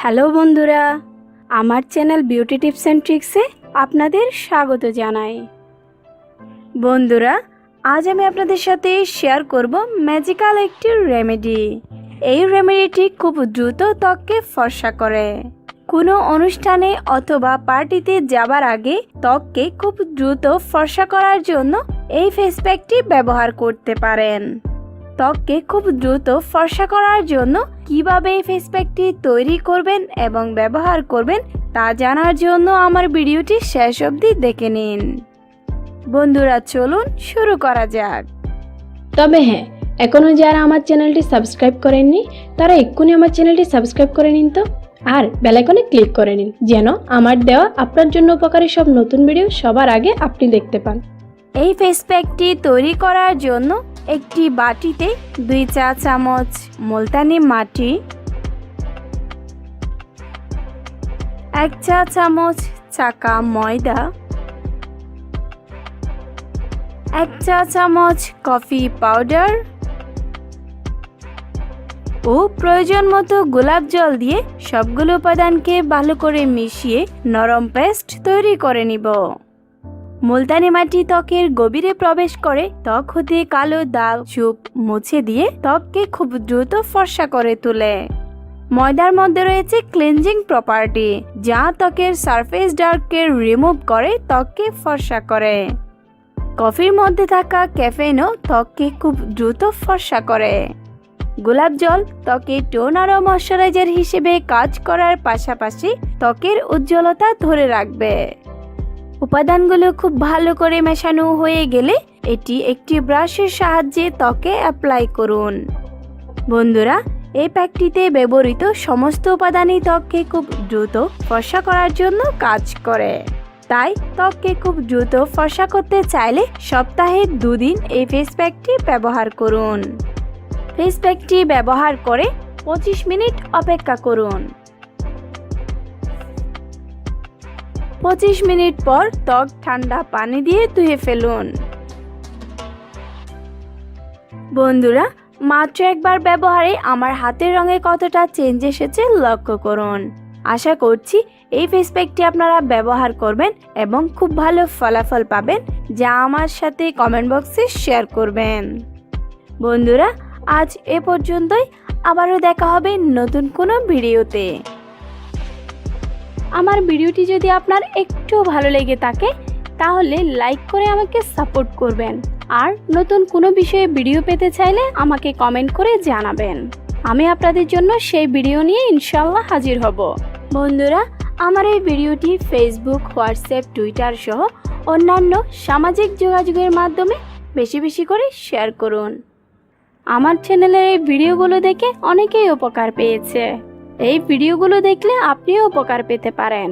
Hello বন্ধুরা, আমার channel beauty tips and ট্রিক্সে আপনাদের স্বাগত জানাই। বন্ধুরা, আজ আমি আপনাদের সাথে শেয়ার করব ম্যাজিক্যাল একটি রেমেডি। এই রেমেডিটি খুব দ্রুত ত্বককে ফর্সা করে। কোনো অনুষ্ঠানে অথবা পার্টিতে যাবার আগে ত্বককে খুব দ্রুত ফর্সা করার জন্য এই ফেস প্যাকটি ব্যবহার করতে পারেন। ত্বককে খুব দ্রুত ফর্সা করার জন্য কিভাবে এই ফেস প্যাকটি তৈরি করবেন এবং ব্যবহার করবেন তা জানার জন্য আমার ভিডিওটি শেষ অবধি দেখে নিন। বন্ধুরা, চলুন শুরু করা যাক। তবে হ্যাঁ, এখনও যারা আমার চ্যানেলটি সাবস্ক্রাইব করেননি তারা এক্ষুনি আমার চ্যানেলটি সাবস্ক্রাইব করে নিন তো, আর বেল আইকনে ক্লিক করে নিন যেন আমার দেওয়া আপনার জন্য উপকারী সব নতুন ভিডিও সবার আগে আপনি দেখতে পান। এই ফেস প্যাকটি তৈরি করার জন্য একটি বাটিতে 2 চা চামচ মুলতানি মাটি, 1 চা চামচ চাকা ময়দা, 1 চা চামচ কফি পাউডার ও প্রয়োজন মতো গোলাপ জল দিয়ে সবগুলো উপাদানকে ভালো করে মিশিয়ে নরম পেস্ট তৈরি করে নিব। মুলতানি মাটি ত্বকের গভীরে প্রবেশ করে ত্বক হতে কালো দাগ চুপ মুছে দিয়ে ত্বককে খুব দ্রুত ফর্সা করে তোলে। ময়দার মধ্যে রয়েছে ক্লিনজিং প্রপার্টি, যা ত্বকের সারফেস ডার্ককে রিমুভ করে ত্বককে ফর্সা করে। কফির মধ্যে থাকা ক্যাফেইনও ত্বককে খুব দ্রুত ফর্সা করে। গোলাপ জল ত্বকে টোনার ও ময়শ্চারাইজার হিসেবে কাজ করার পাশাপাশি ত্বকের উজ্জ্বলতা ধরে রাখবে। উপাদানগুলো খুব ভালো করে মেশানো হয়ে গেলে এটি একটি ব্রাশের সাহায্যে ত্বকে অ্যাপ্লাই করুন। বন্ধুরা, এই প্যাকটিতে ব্যবহৃত সমস্ত উপাদানই ত্বককে খুব দ্রুত ফর্সা করার জন্য কাজ করে। তাই ত্বককে খুব দ্রুত ফর্সা করতে চাইলে সপ্তাহে 2 দিন এই ফেস প্যাকটি ব্যবহার করুন। ফেস প্যাকটি ব্যবহার করে 25 মিনিট অপেক্ষা করুন। 25 মিনিট পর ত্বক ঠান্ডা পানি দিয়ে ধুয়ে ফেলুন। বন্ধুরা, মাত্র একবার ব্যবহারে আমার হাতের রঙে কতটা চেঞ্জ এসেছে লক্ষ্য করুন। আশা করছি এই ফেস প্যাকটি আপনারা ব্যবহার করবেন এবং খুব ভালো ফলাফল পাবেন, যা আমার সাথে কমেন্ট বক্সে শেয়ার করবেন। বন্ধুরা, আজ এ পর্যন্তই। আবারও দেখা হবে নতুন কোনো ভিডিওতে। আমার ভিডিওটি যদি আপনার একটু ভালো লেগে থাকে তাহলে লাইক করে আমাকে সাপোর্ট করবেন, আর নতুন কোনো বিষয়ে ভিডিও পেতে চাইলে আমাকে কমেন্ট করে জানাবেন। আমি আপনাদের জন্য সেই ভিডিও নিয়ে ইনশাআল্লাহ হাজির হব। বন্ধুরা, আমার এই ভিডিওটি ফেসবুক, হোয়াটসঅ্যাপ, টুইটার সহ অন্যান্য সামাজিক যোগাযোগের মাধ্যমে বেশি বেশি করে শেয়ার করুন। আমার চ্যানেলের এই ভিডিওগুলো দেখে অনেকেই উপকার পেয়েছে। এই ভিডিওগুলো দেখলে আপনিও উপকার পেতে পারেন।